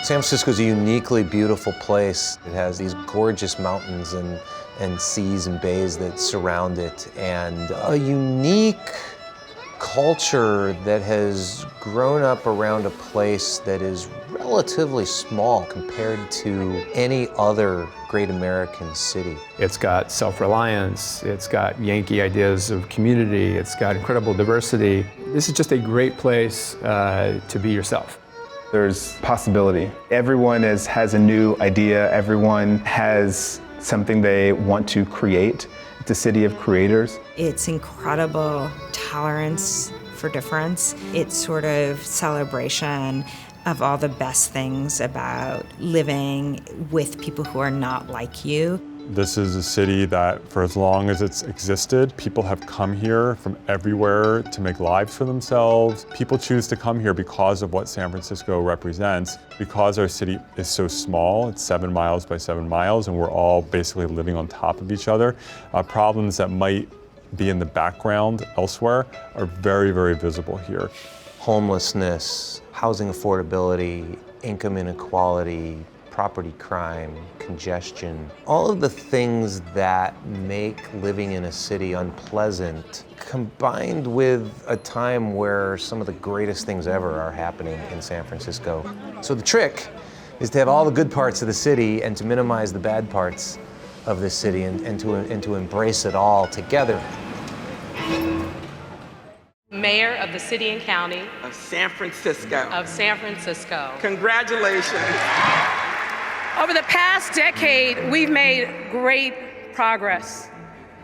San Francisco is a uniquely beautiful place. It has these gorgeous mountains and seas and bays that surround it, and a unique culture that has grown up around a place that is relatively small compared to any other great American city. It's got self-reliance, it's got Yankee ideas of community, it's got incredible diversity. This is just a great place to be yourself. There's possibility. Everyone has a new idea, everyone has something they want to create. It's a city of creators. It's incredible tolerance for difference. It's sort of celebration of all the best things about living with people who are not like you. This is a city that, for as long as it's existed, people have come here from everywhere to make lives for themselves. People choose to come here because of what San Francisco represents. Because our city is so small, it's 7 miles by 7 miles, and we're all basically living on top of each other, problems that might be in the background elsewhere are very, very visible here. Homelessness, housing affordability, income inequality, property crime, congestion, all of the things that make living in a city unpleasant, combined with a time where some of the greatest things ever are happening in San Francisco. So the trick is to have all the good parts of the city and to minimize the bad parts of the city and to embrace it all together. Mayor of the City and County of San Francisco. Congratulations. Over the past decade, we've made great progress.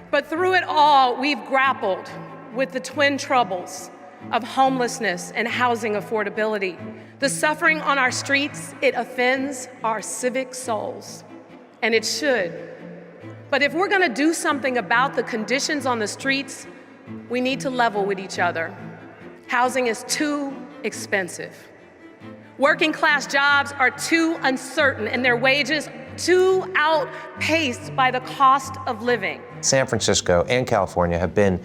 But through it all, we've grappled with the twin troubles of homelessness and housing affordability. The suffering on our streets, it offends our civic souls, and it should. But if we're gonna do something about the conditions on the streets, we need to level with each other. Housing is too expensive. Working class jobs are too uncertain and their wages too outpaced by the cost of living. San Francisco and California have been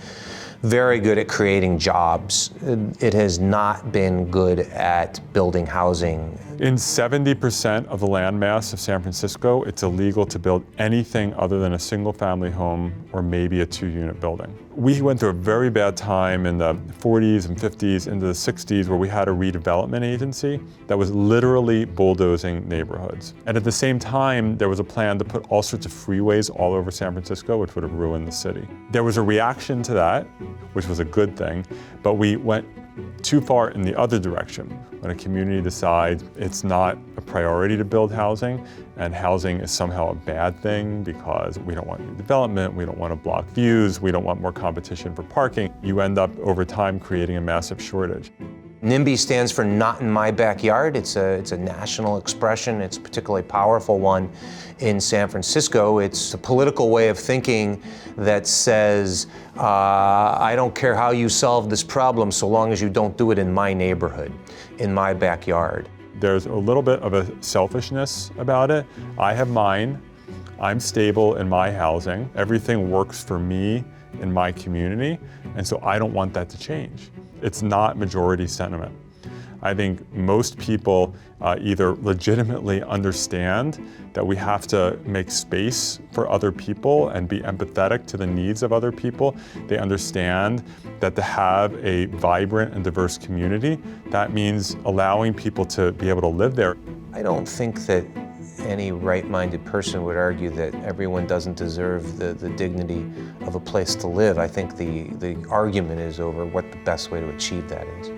very good at creating jobs. It has not been good at building housing. In 70% of the landmass of San Francisco, it's illegal to build anything other than a single-family home or maybe a 2-unit building. We went through a very bad time in the 40s and 50s into the 60s where we had a redevelopment agency that was literally bulldozing neighborhoods. And at the same time, there was a plan to put all sorts of freeways all over San Francisco, which would have ruined the city. There was a reaction to that, which was a good thing, but we went too far in the other direction. When a community decides it's not a priority to build housing, and housing is somehow a bad thing because we don't want new development, we don't want to block views, we don't want more competition for parking, you end up over time creating a massive shortage. NIMBY stands for Not in My Backyard. It's a national expression. It's a particularly powerful one in San Francisco. It's a political way of thinking that says, I don't care how you solve this problem so long as you don't do it in my neighborhood, in my backyard. There's a little bit of a selfishness about it. I have mine. I'm stable in my housing. Everything works for me in my community, and so I don't want that to change. It's not majority sentiment. I think most people either legitimately understand that we have to make space for other people and be empathetic to the needs of other people. They understand that to have a vibrant and diverse community, that means allowing people to be able to live there. I don't think that any right-minded person would argue that everyone doesn't deserve the dignity of a place to live. I think the argument is over what the best way to achieve that is.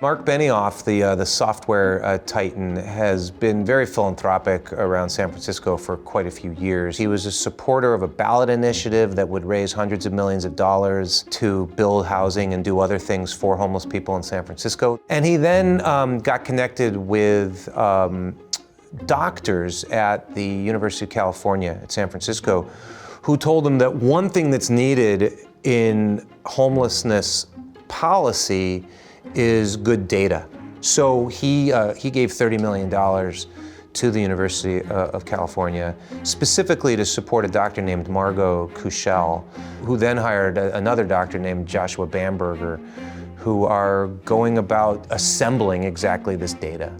Mark Benioff, the software titan, has been very philanthropic around San Francisco for quite a few years. He was a supporter of a ballot initiative that would raise hundreds of millions of dollars to build housing and do other things for homeless people in San Francisco. And he then got connected with doctors at the University of California at San Francisco who told him that one thing that's needed in homelessness policy is good data. So he gave $30 million to the University of California, specifically to support a doctor named Margot Kuchel, who then hired another doctor named Joshua Bamberger, who are going about assembling exactly this data.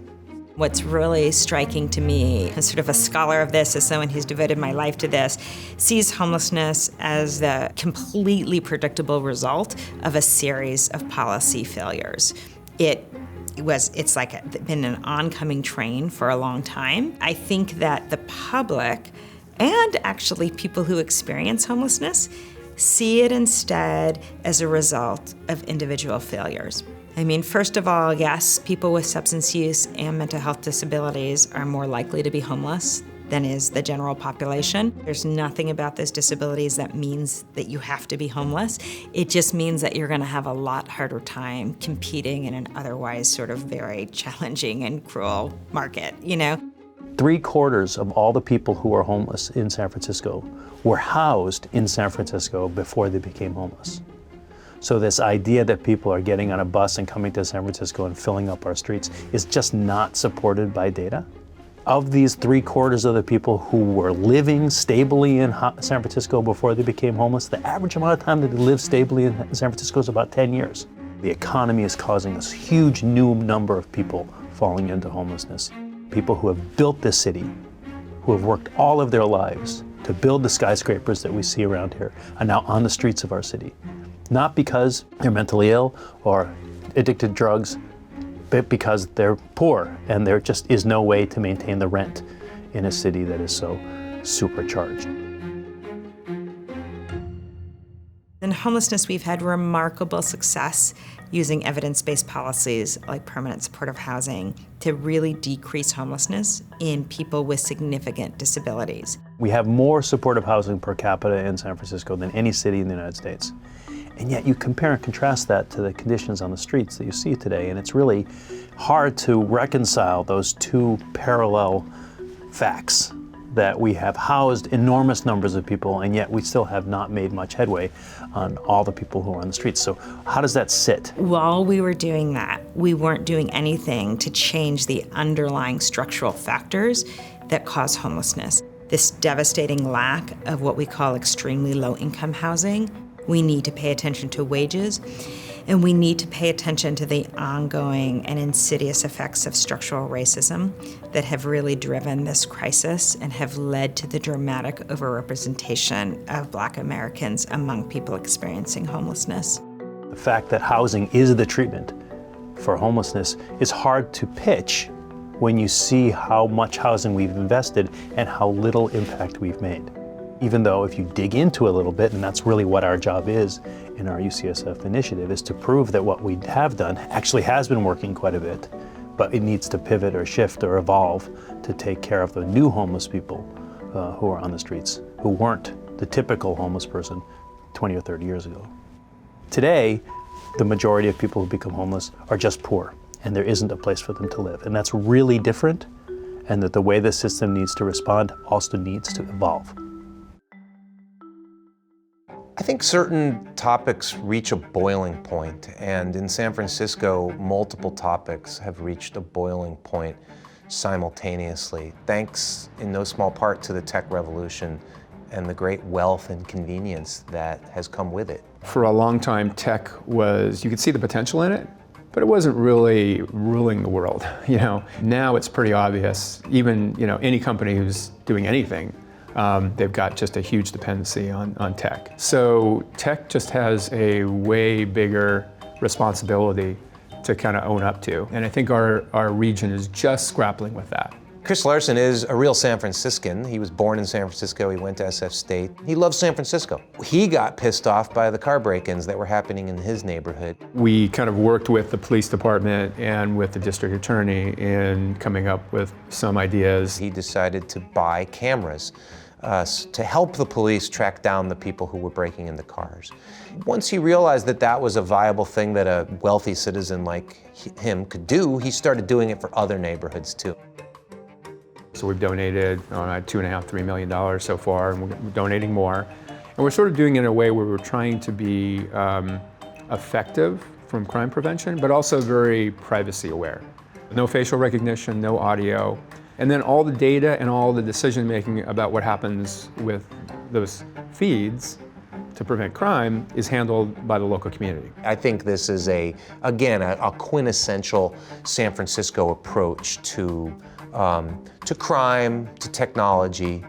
What's really striking to me, as sort of a scholar of this, as someone who's devoted my life to this, sees homelessness as the completely predictable result of a series of policy failures. It's like been an oncoming train for a long time. I think that the public, and actually people who experience homelessness, see it instead as a result of individual failures. I mean, first of all, yes, people with substance use and mental health disabilities are more likely to be homeless than is the general population. There's nothing about those disabilities that means that you have to be homeless. It just means that you're gonna have a lot harder time competing in an otherwise sort of very challenging and cruel market, you know? 3/4 of all the people who are homeless in San Francisco were housed in San Francisco before they became homeless. So this idea that people are getting on a bus and coming to San Francisco and filling up our streets is just not supported by data. Of these 3/4 of the people who were living stably in San Francisco before they became homeless, the average amount of time that they live stably in San Francisco is about 10 years. The economy is causing a huge new number of people falling into homelessness. People who have built this city, who have worked all of their lives to build the skyscrapers that we see around here, are now on the streets of our city. Not because they're mentally ill or addicted to drugs, but because they're poor and there just is no way to maintain the rent in a city that is so supercharged. In homelessness, we've had remarkable success using evidence-based policies like permanent supportive housing to really decrease homelessness in people with significant disabilities. We have more supportive housing per capita in San Francisco than any city in the United States. And yet you compare and contrast that to the conditions on the streets that you see today, and it's really hard to reconcile those two parallel facts, that we have housed enormous numbers of people, and yet we still have not made much headway on all the people who are on the streets. So how does that sit? While we were doing that, we weren't doing anything to change the underlying structural factors that cause homelessness. This devastating lack of what we call extremely low-income housing. We need to pay attention to wages, and we need to pay attention to the ongoing and insidious effects of structural racism that have really driven this crisis and have led to the dramatic overrepresentation of Black Americans among people experiencing homelessness. The fact that housing is the treatment for homelessness is hard to pitch when you see how much housing we've invested and how little impact we've made. Even though if you dig into a little bit, and that's really what our job is in our UCSF initiative, is to prove that what we have done actually has been working quite a bit, but it needs to pivot or shift or evolve to take care of the new homeless people who are on the streets, who weren't the typical homeless person 20 or 30 years ago. Today, the majority of people who become homeless are just poor, and there isn't a place for them to live. And that's really different, and that the way the system needs to respond also needs to evolve. I think certain topics reach a boiling point, and in San Francisco, multiple topics have reached a boiling point simultaneously, thanks in no small part to the tech revolution and the great wealth and convenience that has come with it. For a long time, tech was, you could see the potential in it, but it wasn't really ruling the world. Now it's pretty obvious. Even any company who's doing anything, they've got just a huge dependency on tech. So tech just has a way bigger responsibility to kind of own up to. And I think our region is just grappling with that. Chris Larson is a real San Franciscan. He was born in San Francisco. He went to SF State. He loves San Francisco. He got pissed off by the car break-ins that were happening in his neighborhood. We kind of worked with the police department and with the district attorney in coming up with some ideas. He decided to buy cameras to help the police track down the people who were breaking into cars. Once he realized that that was a viable thing that a wealthy citizen like him could do, he started doing it for other neighborhoods too. So we've donated $2.5, $3 million so far, and we're donating more. And we're sort of doing it in a way where we're trying to be effective from crime prevention, but also very privacy aware. No facial recognition, no audio. And then all the data and all the decision making about what happens with those feeds to prevent crime is handled by the local community. I think this is again, a quintessential San Francisco approach to crime, to technology,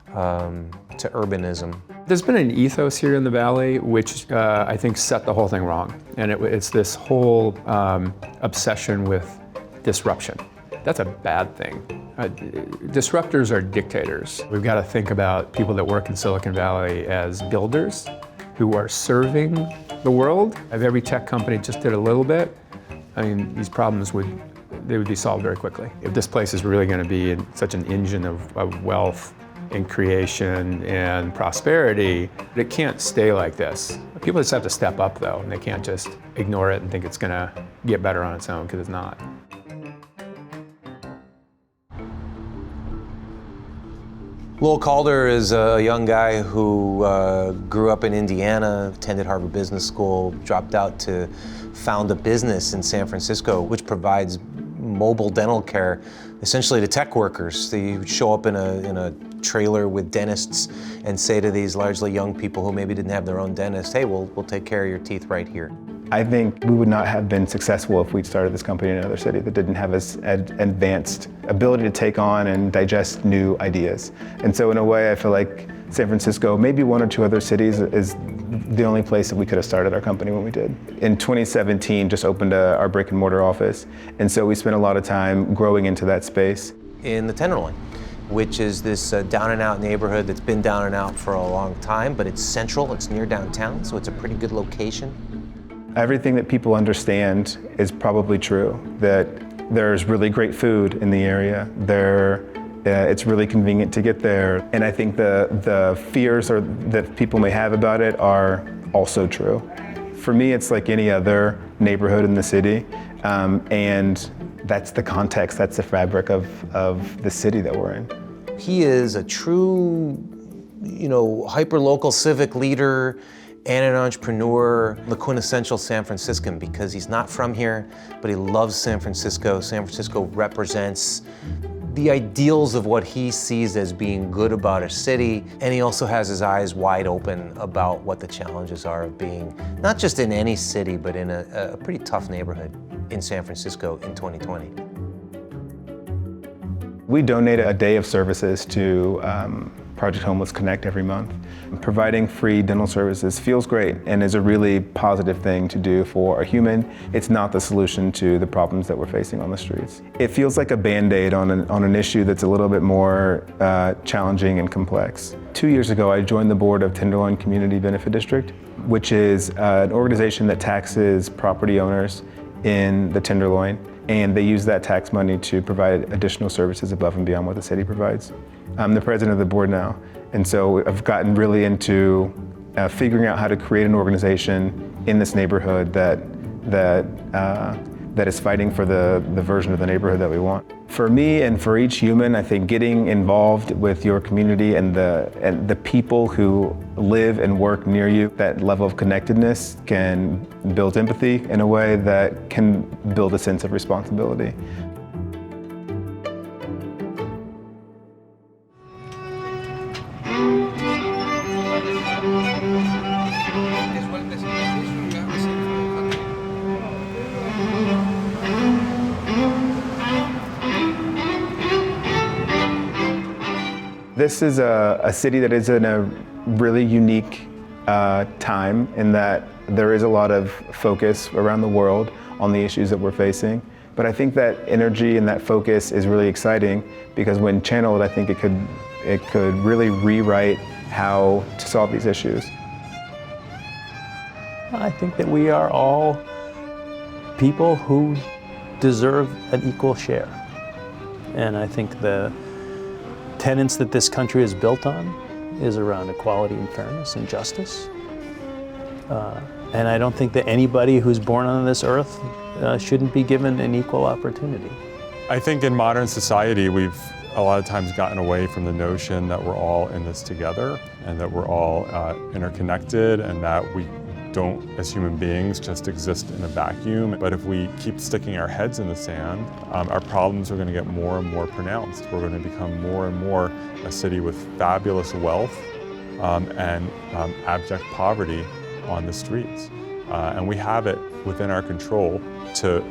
to urbanism. There's been an ethos here in the Valley which I think set the whole thing wrong. And it's this whole obsession with disruption. That's a bad thing. Disruptors are dictators. We've got to think about people that work in Silicon Valley as builders who are serving the world. If every tech company just did a little bit, I mean, these problems would be solved very quickly. If this place is really going to be such an engine of wealth and creation and prosperity, it can't stay like this. People just have to step up, though, and they can't just ignore it and think it's going to get better on its own, because it's not. Lowell Calder is a young guy who grew up in Indiana, attended Harvard Business School, dropped out to found a business in San Francisco, which provides mobile dental care essentially to tech workers. They show up in a trailer with dentists and say to these largely young people who maybe didn't have their own dentist, hey, we'll take care of your teeth right here. I think we would not have been successful if we'd started this company in another city that didn't have as advanced ability to take on and digest new ideas. And so in a way, I feel like San Francisco, maybe one or two other cities, is the only place that we could have started our company when we did. In 2017, just opened our brick and mortar office. And so we spent a lot of time growing into that space. In the Tenderloin, which is this down and out neighborhood that's been down and out for a long time, but it's central, it's near downtown, so it's a pretty good location. Everything that people understand is probably true, that there's really great food in the area. It's really convenient to get there. And I think the fears that people may have about it are also true. For me, it's like any other neighborhood in the city. And that's the context, that's the fabric of the city that we're in. He is a true, hyper-local civic leader and an entrepreneur, the quintessential San Franciscan, because he's not from here, but he loves San Francisco. San Francisco represents the ideals of what he sees as being good about a city, and he also has his eyes wide open about what the challenges are of being, not just in any city, but in a pretty tough neighborhood in San Francisco in 2020. We donate a day of services to Project Homeless Connect every month. Providing free dental services feels great and is a really positive thing to do for a human. It's not the solution to the problems that we're facing on the streets. It feels like a Band-Aid on an issue that's a little bit more challenging and complex. 2 years ago, I joined the board of Tenderloin Community Benefit District, which is an organization that taxes property owners in the Tenderloin, and they use that tax money to provide additional services above and beyond what the city provides. I'm the president of the board now, and so I've gotten really into figuring out how to create an organization in this neighborhood that is fighting for the version of the neighborhood that we want. For me and for each human, I think getting involved with your community and the people who live and work near you, that level of connectedness can build empathy in a way that can build a sense of responsibility. This is a city that is in a really unique time in that there is a lot of focus around the world on the issues that we're facing. But I think that energy and that focus is really exciting because when channeled, I think it could really rewrite how to solve these issues. I think that we are all people who deserve an equal share. And I think the tenets that this country is built on is around equality and fairness and justice. And I don't think that anybody who's born on this earth shouldn't be given an equal opportunity. I think in modern society, we've a lot of times gotten away from the notion that we're all in this together and that we're all interconnected and that we don't, as human beings, just exist in a vacuum. But if we keep sticking our heads in the sand, our problems are going to get more and more pronounced. We're going to become more and more a city with fabulous wealth, and abject poverty on the streets. And we have it within our control to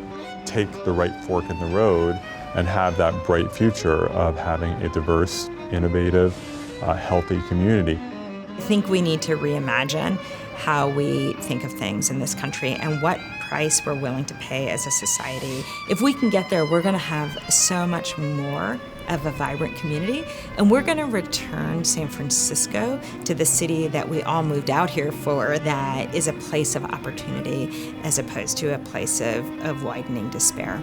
take the right fork in the road and have that bright future of having a diverse, innovative, healthy community. I think we need to reimagine how we think of things in this country and what price we're willing to pay as a society. If we can get there, we're going to have so much more of a vibrant community, and we're going to return San Francisco to the city that we all moved out here for, that is a place of opportunity as opposed to a place of widening despair.